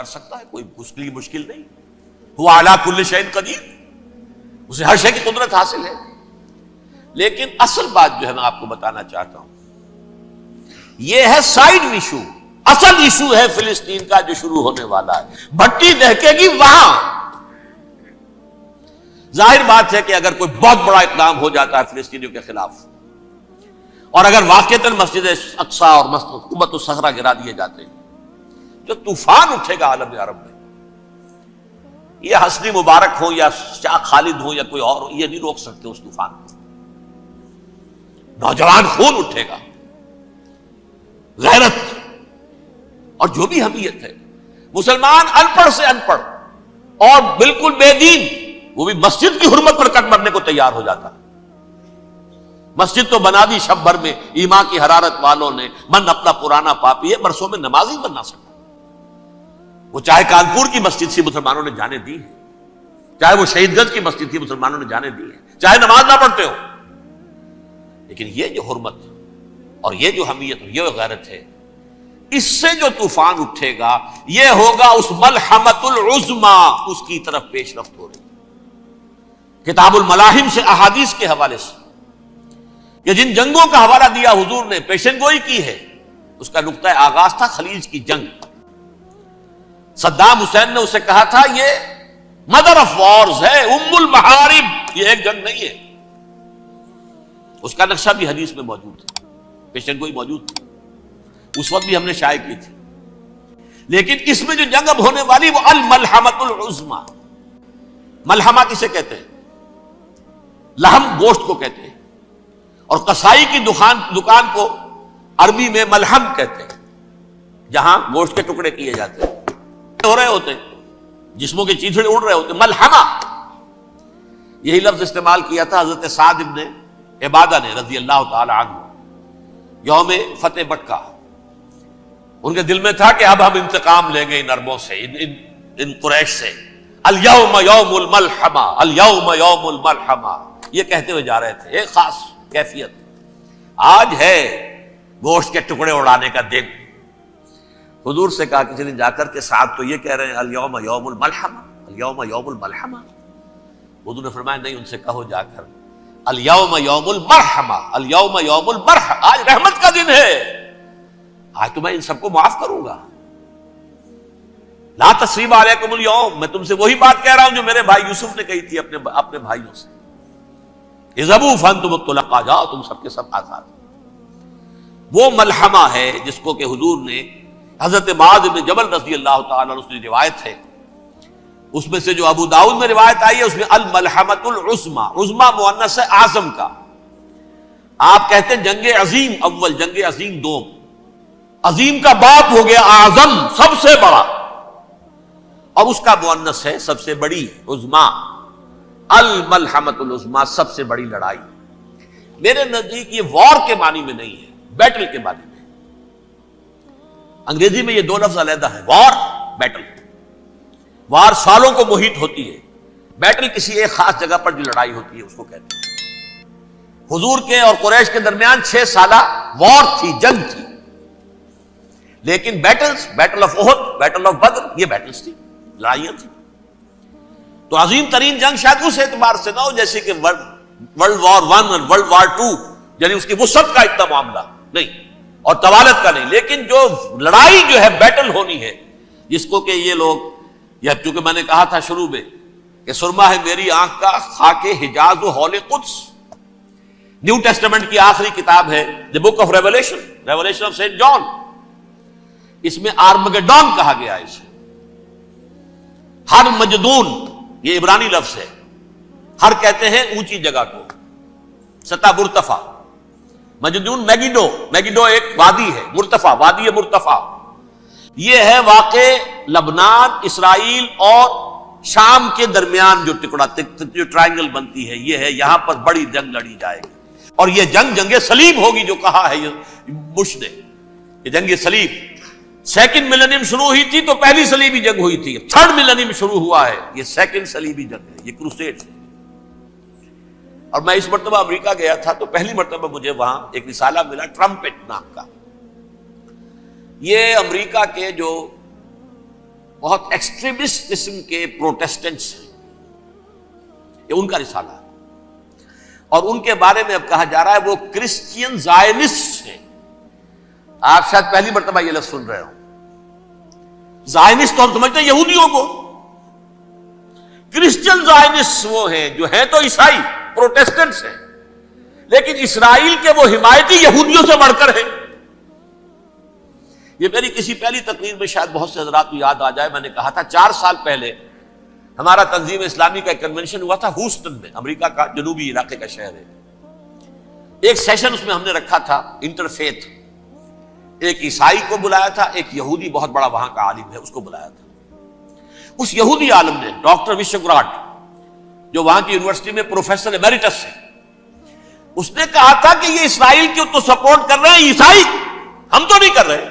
کر سکتا ہے، کوئی اس کے لیے مشکل نہیں. ہوا علی کل شیء قدیر، اسے ہر شے کی قدرت حاصل ہے. لیکن اصل بات جو ہے میں آپ کو بتانا چاہتا ہوں، یہ ہے سائیڈ ایشو. اصل ایشو ہے فلسطین کا جو شروع ہونے والا ہے. بھٹی دہکے گی وہاں. ظاہر بات ہے کہ اگر کوئی بہت بڑا اقدام ہو جاتا ہے فلسطینیوں کے خلاف، اور اگر واقعتاً مسجد اقصیٰ اور مسجد قبۃ الصخرہ گرا دیے جاتے ہیں، جو طوفان اٹھے گا عالم عرب میں، یہ حسنی مبارک ہو یا شاہ خالد ہو یا کوئی اور ہو، یہ نہیں روک سکتے اس طوفان کو. نوجوان خون اٹھے گا، غیرت اور جو بھی حمیت ہے. مسلمان ان پڑھ سے ان پڑھ اور بالکل بے دین، وہ بھی مسجد کی حرمت پر کٹ مرنے کو تیار ہو جاتا ہے. مسجد تو بنا دی شب بھر میں ایمان کی حرارت والوں نے، من اپنا پرانا پاپی ہے، برسوں میں نماز ہی بن نہ سکا. وہ چاہے کانپور کی مسجد سے مسلمانوں نے جانے دی ہے، چاہے وہ شہید گنج کی مسجد تھی مسلمانوں نے جانے دی ہے، چاہے نماز نہ پڑھتے ہو. لیکن یہ جو حرمت اور یہ جو حمیت اور یہ غیرت ہے، اس سے جو طوفان اٹھے گا یہ ہوگا اس ملحمۃ العظمی، اس کی طرف پیش رفت ہو رہی. کتاب الملاحم سے احادیث کے حوالے سے کہ جن جنگوں کا حوالہ دیا حضور نے، پیشن گوئی کی ہے، اس کا نقطہ آغاز تھا خلیج کی جنگ. صدام حسین نے اسے کہا تھا یہ مدر آف وارز ہے، ام المحارب، یہ ایک جنگ نہیں ہے. اس کا نقشہ بھی حدیث میں موجود ہے، پیشن گوئی موجود تھی، اس وقت بھی ہم نے شائع کی تھی. لیکن اس میں جو جنگ اب ہونے والی وہ الملحمۃ العظمی. ملحمہ کسے کہتے ہیں؟ لحم گوشت کو کہتے ہیں، اور قصائی کی دکان کو عربی میں ملحم کہتے ہیں، جہاں گوشت کے ٹکڑے کیے جاتے ہیں، ہو رہے ہوتے ہیں، جسموں کے چیتھڑے اڑ رہے ہوتے ہیں. ملحمہ، یہی لفظ استعمال کیا تھا حضرت سعد ابن عبادہ نے رضی اللہ تعالی عنہ یوم فتح مکہ. ان کے دل میں تھا کہ اب ہم انتقام لیں گے ان عربوں سے، ان قریش سے. الیوم یوم الملحمہ، الیوم یوم الملحمہ، یہ کہتے ہوئے جا رہے تھے. ایک خاص کیفیت، آج ہے گوشت کے ٹکڑے اڑانے کا دن. حضور سے کہا کسی نے جا کر کے ساتھ تو یہ کہہ رہے ہیں الیوم یوم الملحمہ، الیوم یوم الملحمہ. حضور نے فرمایا نہیں، ان سے کہو جا کر الیوم یوم المرحمہ، الیوم یوم المرحمہ، آج رحمت کا دن ہے، آج تو میں ان سب کو معاف کروں گا. لا تثریب علیکم اليوم، میں تم سے وہی بات کہہ رہا ہوں جو میرے بھائی یوسف نے کہی تھی اپنے بھائیوں سے، اذهبوا فانتم الطلقاء، جاؤ تم سب کے سب آزاد. وہ ملحمہ ہے جس کو کہ حضور نے حضرت معاذ بن جبل رضی اللہ تعالیٰ عنہ سے روایت ہے، اس میں سے جو ابو داؤد میں روایت آئی ہے اس میں الملحمۃ العظمی، عظمی مؤنث ہے اعظم کا. آپ کہتے ہیں جنگ عظیم اول، جنگ عظیم دوم، عظیم کا باپ ہو گیا اعظم، سب سے بڑا، اور اس کا مؤنث ہے سب سے بڑی، عظمی. الملحمۃ العظمی، سب سے بڑی لڑائی. میرے نزدیک یہ وار کے معنی میں نہیں ہے، بیٹل کے معنی میں. انگریزی میں یہ دو لفظ علیحدہ ہیں، وار، بیٹل. وار سالوں کو محیط ہوتی ہے، بیٹل کسی ایک خاص جگہ پر جو لڑائی ہوتی ہے اس کو کہتے ہیں. حضور کے اور قریش کے درمیان 6 سالہ وار تھی، جنگ تھی. لیکن battles, battle of Uhud, battle of Badr, یہ بیٹلز تھی، لڑائیاں تھی. تو عظیم ترین جنگ شاید اس اعتبار سے نہ ہو جیسے کہ ورلڈ وار 1 اور ورلڈ وار 2، یعنی اس کی وسعت کا اتنا معاملہ نہیں اور طوالت کا نہیں. لیکن جو لڑائی جو ہے بیٹل ہونی ہے، جس کو کہ یہ لوگ، یا چونکہ میں نے کہا تھا شروع میں کہ سرما ہے میری آنکھ کا خاک حجاز و حول قدس، نیو ٹیسٹمنٹ کی آخری کتاب ہے the book of revelation, revelation of Saint John. اس میں آرمگڈون کہا گیا ہے. اسے ہر مجدون، یہ عبرانی لفظ ہے، ہر کہتے ہیں اونچی جگہ کو، سطح مرتفع. مجدون میگیڈو، میگیڈو ایک وادی ہے، مرتفع، وادی مرتفع. یہ ہے واقع لبنان، اسرائیل اور شام کے درمیان جو ٹکڑا، جو ٹرائنگل بنتی ہے، یہ ہے، یہاں پر بڑی جنگ لڑی جائے گی. اور یہ جنگ جنگ صلیب ہوگی، جو کہا ہے بش نے، یہ جنگ صلیب. سیکنڈ ملینیم شروع ہوئی تھی تو پہلی صلیبی جنگ ہوئی تھی، تھرڈ ملینیم شروع ہوا ہے، یہ سیکنڈ صلیبی جنگ ہے، یہ کروسیڈ ہے. اور میں اس مرتبہ امریکہ گیا تھا تو پہلی مرتبہ مجھے وہاں ایک رسالہ ملا ٹرمپٹ نام کا. یہ امریکہ کے جو بہت ایکسٹریمسٹ قسم کے پروٹیسٹنٹس ہیں، یہ ان کا رسالہ ہے، اور ان کے بارے میں اب کہا جا رہا ہے وہ کرسچین زائنسٹ ہیں۔ آپ شاید پہلی مرتبہ یہ لفظ سن رہے ہو۔ زائنسٹ تو ہم سمجھتے ہیں یہودیوں کو، کرسچین زائنسٹ وہ ہیں جو ہیں تو عیسائی پروٹیسٹنٹس ہیں، لیکن اسرائیل کے وہ حمایتی یہودیوں سے بڑھ کر ہیں۔ یہ میری کسی پہلی تقریر میں شاید بہت سے حضرات کو یاد آ جائے، میں نے کہا تھا 4 سال پہلے ہمارا تنظیم اسلامی کا ایک کنونشن ہوا تھا ہیوسٹن میں، امریکہ کا جنوبی علاقے کا شہر ہے۔ ایک سیشن اس میں ہم نے رکھا تھا انٹرفیتھ، ایک عیسائی کو بلایا تھا، ایک یہودی بہت بڑا وہاں کا عالم ہے اس کو بلایا تھا۔ اس یہودی عالم نے ڈاکٹر وشوگراٹ، جو وہاں کی یونیورسٹی میں پروفیسر ایمیریٹس ہے، اس نے کہا تھا کہ یہ اسرائیل کی تو سپورٹ کر رہے ہیں عیسائی، ہم تو نہیں کر رہے۔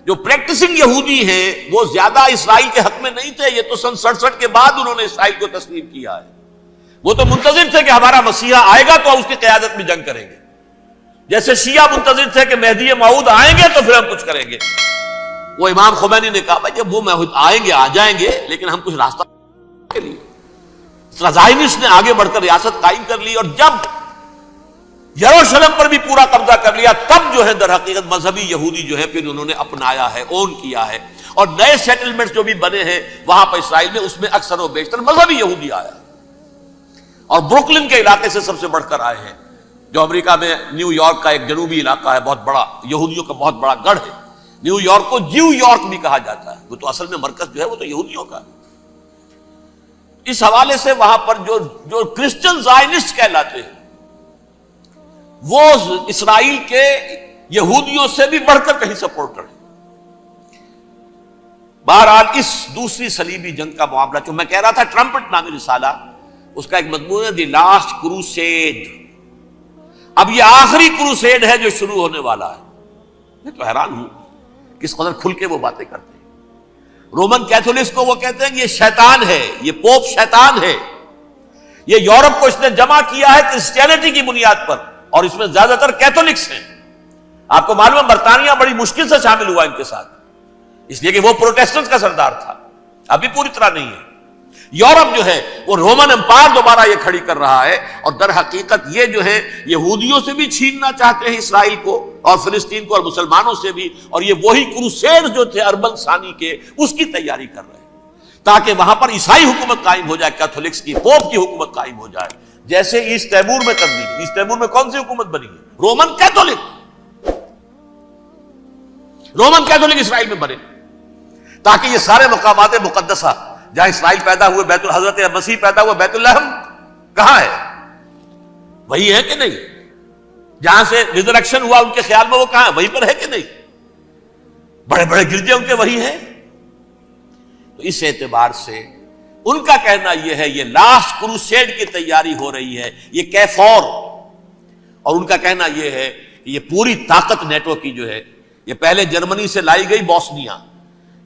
جو پریکٹسنگ یہودی ہیں وہ زیادہ اسرائیل کے حق میں نہیں تھے، یہ تو سن 67 کے بعد انہوں نے اسرائیل کو تسلیم کیا ہے۔ وہ تو منتظر تھے کہ ہمارا مسیحا آئے گا تو اس کی قیادت میں جنگ کریں گے، جیسے شیعہ منتظر تھے کہ مہدی موعود آئیں گے تو پھر ہم کچھ کریں گے۔ وہ امام خمینی نے کہا بھائی جب وہ آئیں گے آ جائیں گے، لیکن ہم کچھ راستہ کے لیے۔ زائنسٹ نے آگے بڑھ کر ریاست قائم کر لی، اور جب یروشلم پر بھی پورا قبضہ کر لیا، تب جو ہے در حقیقت مذہبی یہودی جو ہے پھر انہوں نے اپنایا ہے، اون کیا ہے، اور نئے سیٹلمنٹس جو بھی بنے ہیں وہاں پر اسرائیل میں، اس میں اکثر و بیشتر مذہبی یہودی آیا، اور بروکلن کے علاقے سے سب سے بڑھ کر آئے ہیں، جو امریکہ میں نیو یارک کا ایک جنوبی علاقہ ہے، بہت بڑا یہودیوں کا بہت بڑا گڑھ ہے۔ نیو یارک کو جیو یارک بھی کہا جاتا ہے، وہ تو اصل میں مرکز جو ہے وہ تو یہودیوں کا ہے۔ اس حوالے سے وہاں پر جو کرسچن زائنسٹ کہلاتے ہیں وہ اسرائیل کے یہودیوں سے بھی بڑھ کر کہیں سپورٹر ہیں۔ بہرحال اس دوسری صلیبی جنگ کا معاملہ جو میں کہہ رہا تھا، ٹرمپٹ نامی رسالہ، اس کا ایک مضمون ہے دی لاسٹ کروسیڈ۔ اب یہ آخری کروسیڈ ہے جو شروع ہونے والا ہے۔ میں تو حیران ہوں کس قدر کھل کے وہ باتیں کرتے ہیں۔ رومن کیتھولکس کو وہ کہتے ہیں کہ یہ شیطان ہے، یہ پوپ شیطان ہے، یہ یورپ کو اس نے جمع کیا ہے کرسچینٹی کی بنیاد پر، اور اس میں زیادہ تر کیتھولکس ہیں۔ آپ کو معلوم ہے برطانیہ بڑی مشکل سے شامل ہوا ان کے ساتھ، اس لیے کہ وہ پروٹیسٹنٹ کا سردار تھا، ابھی پوری طرح نہیں ہے۔ یورپ جو ہے وہ رومن امپائر دوبارہ یہ کھڑی کر رہا ہے، اور در حقیقت یہ جو ہے یہودیوں سے بھی چھیننا چاہتے ہیں اسرائیل کو اور فلسطین کو، اور مسلمانوں سے بھی، اور یہ وہی کروسیڈ جو تھے اربن ثانی کے، اس کی تیاری کر رہے ہیں تاکہ وہاں پر عیسائی حکومت قائم ہو جائے، کیتھولکس کی، پوپ کی حکومت قائم ہو جائے، جیسے ایسٹ تیمور میں تبدیلی۔ ایسٹ تیمور میں کون سی حکومت بنی ہے؟ رومن کیتھولک، رومن کیتھولک اسرائیل میں بنے، تاکہ یہ سارے مقامات مقدسہ جہاں اسرائیل پیدا ہوئے، بیت حضرت مسیح پیدا ہوا، بیت الحم کہاں ہے؟ وہی ہے کہ نہیں؟ جہاں سے ریزریکشن ہوا ان کے خیال میں وہ کہاں ہے؟ وہیں پر ہے کہ نہیں؟ بڑے بڑے گرجے ان کے وہی ہیں۔ تو اس اعتبار سے ان کا کہنا یہ ہے یہ لاسٹ کروسیڈ کی تیاری ہو رہی ہے، یہ کیفور، اور ان کا کہنا یہ ہے کہ یہ پوری طاقت نیٹو کی جو ہے، یہ پہلے جرمنی سے لائی گئی بوسنیا،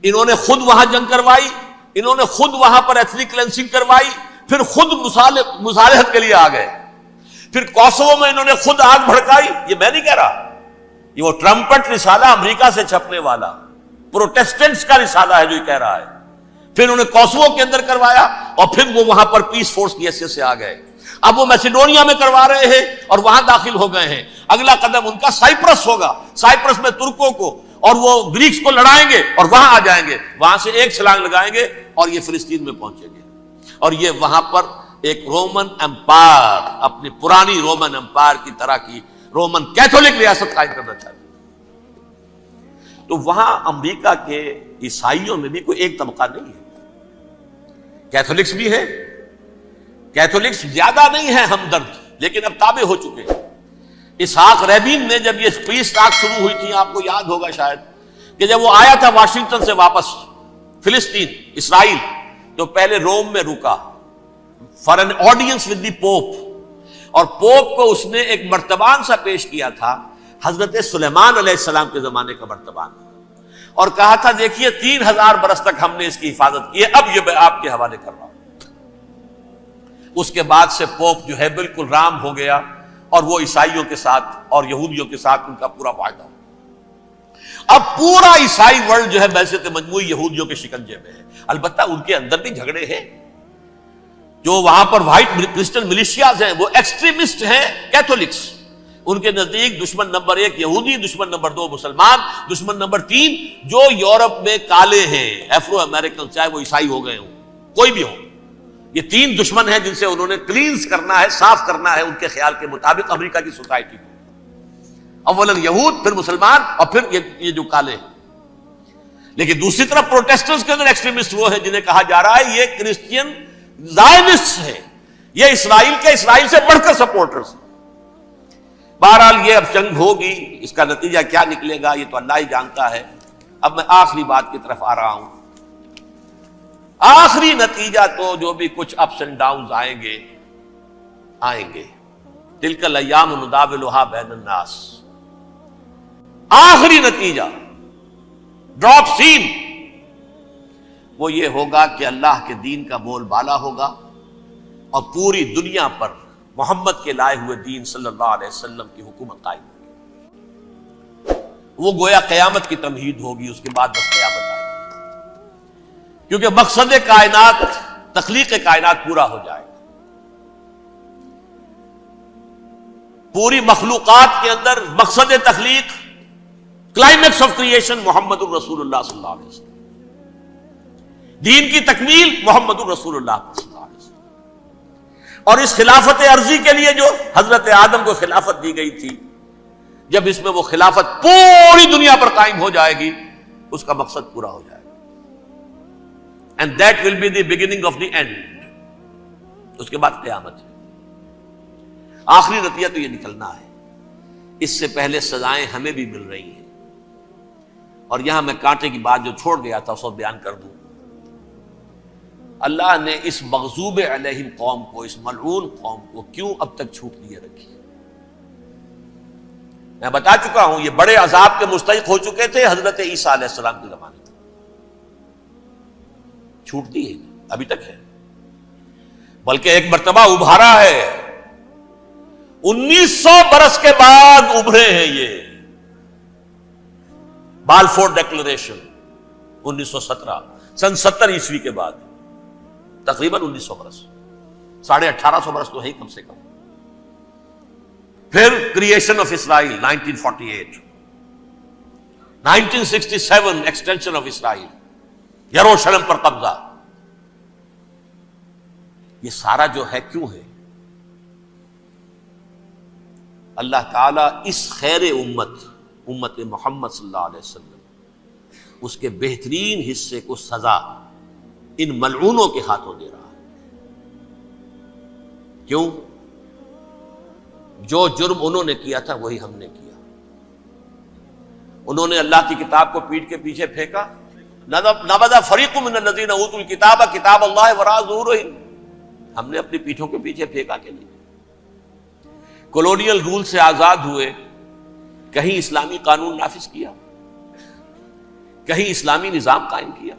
انہوں نے خود وہاں جنگ کروائی، انہوں نے خود وہاں پر ایتھنک کلینسنگ کروائی، پھر خود مصالحت کے لیے آ گئے، پھر کوسوو میں انہوں نے خود آگ بھڑکائی۔ یہ میں نہیں کہہ رہا، یہ وہ ٹرمپٹ رسالہ امریکہ سے چھپنے والا پروٹیسٹنٹس کا رسالہ ہے جو یہ کہہ رہا ہے۔ پھر انہوں نے کوسوو کے اندر کروایا، اور پھر وہ وہاں پر پیس فورس کی حیثیت سے آ گئے۔ اب وہ میسیڈونیا میں کروا رہے ہیں اور وہاں داخل ہو گئے ہیں۔ اگلا قدم ان کا سائپرس ہوگا، سائپرس میں ترکوں کو اور وہ گریکس کو لڑائیں گے اور وہاں آ جائیں گے، وہاں سے ایک چھلانگ لگائیں گے اور یہ فلسطین میں پہنچیں گے، اور یہ وہاں پر ایک رومن امپائر، اپنی پرانی رومن امپائر کی طرح کی رومن کیتھولک ریاست قائم کرنا چاہتے ہیں۔ تو وہاں امریکہ کے عیسائیوں میں بھی کوئی ایک طبقہ نہیں ہے، کیتھولکس بھی ہے، کیتھولکس زیادہ نہیں ہے ہمدرد، لیکن اب تابع ہو چکے ہیں۔ اسحاق ریبین نے جب یہ پیس ٹاک شروع ہوئی تھی، آپ کو یاد ہوگا شاید، کہ جب وہ آیا تھا واشنگٹن سے واپس فلسطین اسرائیل، تو پہلے روم میں رکا for an audience with the Pope, اور پوپ کو اس نے ایک مرتبان سا پیش کیا تھا، حضرت سلیمان علیہ السلام کے زمانے کا مرتبان، اور کہا تھا دیکھیے 3000 برس تک ہم نے اس کی حفاظت کی ہے، اب یہ میں آپ کے حوالے کر رہا ہوں۔ اس کے بعد سے پوپ جو ہے بالکل رام ہو گیا، اور وہ عیسائیوں کے ساتھ اور یہودیوں کے ساتھ ان کا پورا معاہدہ ہو۔ اب پورا عیسائی ورلڈ جو ہے بعثت مجموعی یہودیوں کے شکنجے میں ہے. البتہ ان کے اندر بھی جھگڑے ہیں. جو وہاں پر وائٹ کرسچن ملیشیاز ہیں وہ ایکسٹریمسٹ ہیں کیتھولکس. ان کے نزدیک دشمن نمبر 1 یہودی، دشمن نمبر 2 مسلمان، دشمن نمبر 3 جو یورپ میں کالے ہیں، افرو امریکن، چاہے وہ عیسائی ہو گئے ہوں، کوئی بھی ہو. یہ 3 دشمن ہیں جن سے انہوں نے کلینز کرنا ہے، صاف کرنا ہے ان کے خیال کے مطابق امریکہ کی سوسائٹی کو. اولاً یہود، پھر مسلمان، اور پھر یہ جو کالے ہیں. لیکن دوسری طرف پروٹیسٹنٹس کے اندر ایکسٹریمسٹ وہ ہیں جنہیں کہا جا رہا ہے یہ کرسچین زائنسٹ ہیں، یہ اسرائیل سے بڑھ کر سپورٹرز ہیں. بہرحال یہ اب جنگ ہوگی، اس کا نتیجہ کیا نکلے گا یہ تو اللہ ہی جانتا ہے. اب میں آخری بات کی طرف آ رہا ہوں. آخری نتیجہ تو جو بھی کچھ اپس اینڈ ڈاؤنز آئیں گے. تلک الایام نداولھا بین الناس. آخری نتیجہ ڈراپ سین وہ یہ ہوگا کہ اللہ کے دین کا بول بالا ہوگا اور پوری دنیا پر محمد کے لائے ہوئے دین صلی اللہ علیہ وسلم کی حکومت قائم ہوگی. وہ گویا قیامت کی تمہید ہوگی، اس کے بعد بس قیامت آئے گی. کیونکہ مقصد کائنات، تخلیق کائنات پورا ہو جائے گا. پوری مخلوقات کے اندر مقصد تخلیق، کلائمیکس آف کریشن محمد الرسول اللہ صلی اللہ علیہ وسلم. دین کی تکمیل محمد الرسول اللہ صلی اللہ علیہ وسلم. اور اس خلافت عرضی کے لیے جو حضرت آدم کو خلافت دی گئی تھی، جب اس میں وہ خلافت پوری دنیا پر قائم ہو جائے گی اس کا مقصد پورا ہو جائے گا. And that will be the beginning of the end. اس کے بعد قیامت ہے. آخری نتیجہ تو یہ نکلنا ہے. اس سے پہلے سزائیں ہمیں بھی مل رہی ہیں. اور یہاں میں کانٹے کی بات جو چھوڑ گیا تھا اس کو بیان کر دوں. اللہ نے اس مغضوب علیہم قوم کو، اس ملعون قوم کو کیوں اب تک چھوٹ دیے رکھی؟ میں بتا چکا ہوں یہ بڑے عذاب کے مستحق ہو چکے تھے حضرت عیسیٰ علیہ السلام کے زمانے میں. چھوٹ دی ہے، ابھی تک ہے. بلکہ ایک مرتبہ ابھارا ہے. 1900 برس کے بعد ابھرے ہیں یہ. بالفور ڈیکلریشن 1917، سن 70 عیسوی کے بعد، تقریباً 1900 برس، 1850 برس تو ہے کم سے کم. پھر creation of Israel 1948، 1967 extension of Israel, یروشلم پر قبضہ. یہ سارا جو ہے کیوں ہے؟ اللہ تعالیٰ اس خیر امت محمد صلی اللہ علیہ وسلم، اس کے بہترین حصے کو سزا ان ملعونوں کے ہاتھوں دے رہا ہے. کیوں؟ جو جرم انہوں نے کیا تھا وہی ہم نے کیا. انہوں نے اللہ کی کتاب کو پیٹھ کے پیچھے پھینکا. نبذ فریق من الذین اوتوا الکتاب کتاب اللہ وراء ظہورہم. ہم نے اپنی پیٹھوں کے پیچھے پھینکا کہ نہیں. کولونیل رول سے آزاد ہوئے، کہیں اسلامی قانون نافذ کیا، کہیں اسلامی نظام قائم کیا.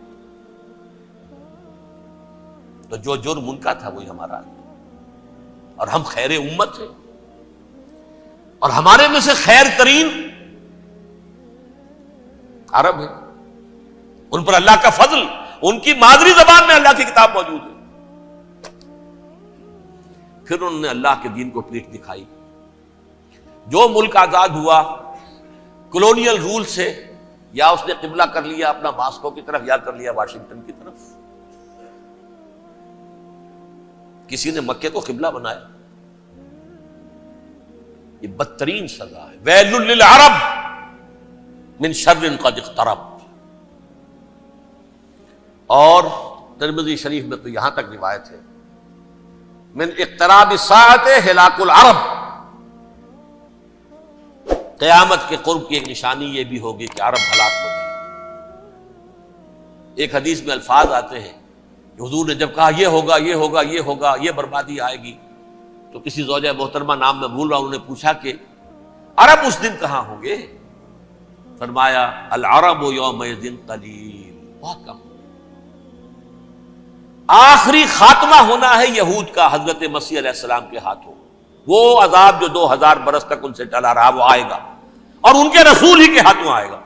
تو جو جرم ان کا تھا وہی ہمارا ہے. اور ہم خیر امت ہیں، اور ہمارے میں سے خیر ترین عرب ہیں. ان پر اللہ کا فضل، ان کی مادری زبان میں اللہ کی کتاب موجود ہے. پھر انہوں نے اللہ کے دین کو پیٹھ دکھائی. جو ملک آزاد ہوا کولونیل رول سے، یا اس نے قبلہ کر لیا اپنا ماسکو کی طرف یا کر لیا واشنگٹن کی طرف. کسی نے مکے کو قبلہ بنایا. یہ بدترین سزا ہے. ویل للعرب من شر قد اقترب. اور ترمذی شریف میں تو یہاں تک روایت ہے، من اقتراب الساعۃ ہلاک العرب. قیامت کے قرب کی ایک نشانی یہ بھی ہوگی کہ عرب ہلاک ہو جائے. ایک حدیث میں الفاظ آتے ہیں کہ حضور نے جب کہا یہ ہوگا یہ ہوگا یہ ہوگا، یہ بربادی آئے گی، تو کسی زوجہ محترمہ نام میں بھول رہا ہوں، انہوں نے پوچھا کہ عرب اس دن کہاں ہوں گے؟ فرمایا العرب یومئذ قلیل، بہت کم. آخری خاتمہ ہونا ہے یہود کا حضرت مسیح علیہ السلام کے ہاتھوں. وہ عذاب جو 2000 برس تک ان سے ٹلا رہا وہ آئے گا، اور ان کے رسول ہی کے ہاتھوں آئے گا.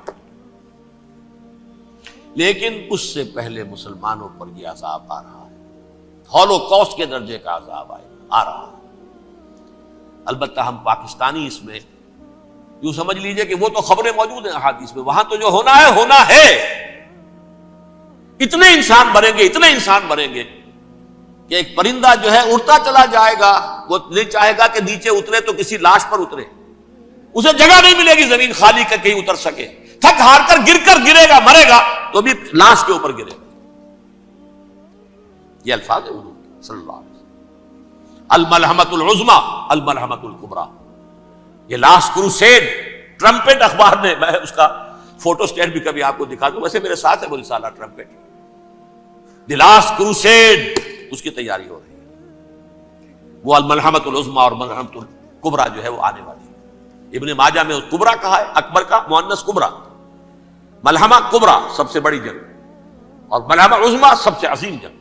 لیکن اس سے پہلے مسلمانوں پر یہ عذاب آ رہا ہے، ہولوکاسٹ کے درجے کا عذاب آ رہا ہے۔ البتہ ہم پاکستانی اس میں یوں سمجھ لیجئے کہ وہ تو خبریں موجود ہیں احادیث میں، وہاں تو جو ہونا ہے، اتنے انسان مریں گے کہ ایک پرندہ جو ہے اڑتا چلا جائے گا، وہ نہیں چاہے گا کہ نیچے اترے تو کسی لاش پر اترے، اسے جگہ نہیں ملے گی زمین خالی کر کہیں اتر سکے، تھک ہار کر گرے گا، مرے گا تو بھی لاش کے اوپر گرے گا۔ یہ الفاظ ہے حضور صلی اللہ علیہ وسلم، الملحمۃ العظمی الملحمۃ الکبریٰ، یہ لاسٹ کروسیڈ، ٹرمپٹ اخبار نے، میں اس کا فوٹو اسٹیٹ بھی کبھی آپ کو دکھا دوں، ویسے میرے ساتھ ہے وہ رسالہ ٹرمپٹ، دی لاسٹ کروسیڈ، اس کی تیاری ہو رہی ہے۔ وہ الملحمۃ العظمی اور ملحمۃ الکبریٰ جو ہے وہ آنے والی ہے۔ ابن ماجہ میں کبریٰ کہا ہے، اکبر کا مؤنث کبریٰ، ملحمہ کبریٰ سب سے بڑی جنگ، اور ملحمہ عظمی سب سے عظیم جنگ۔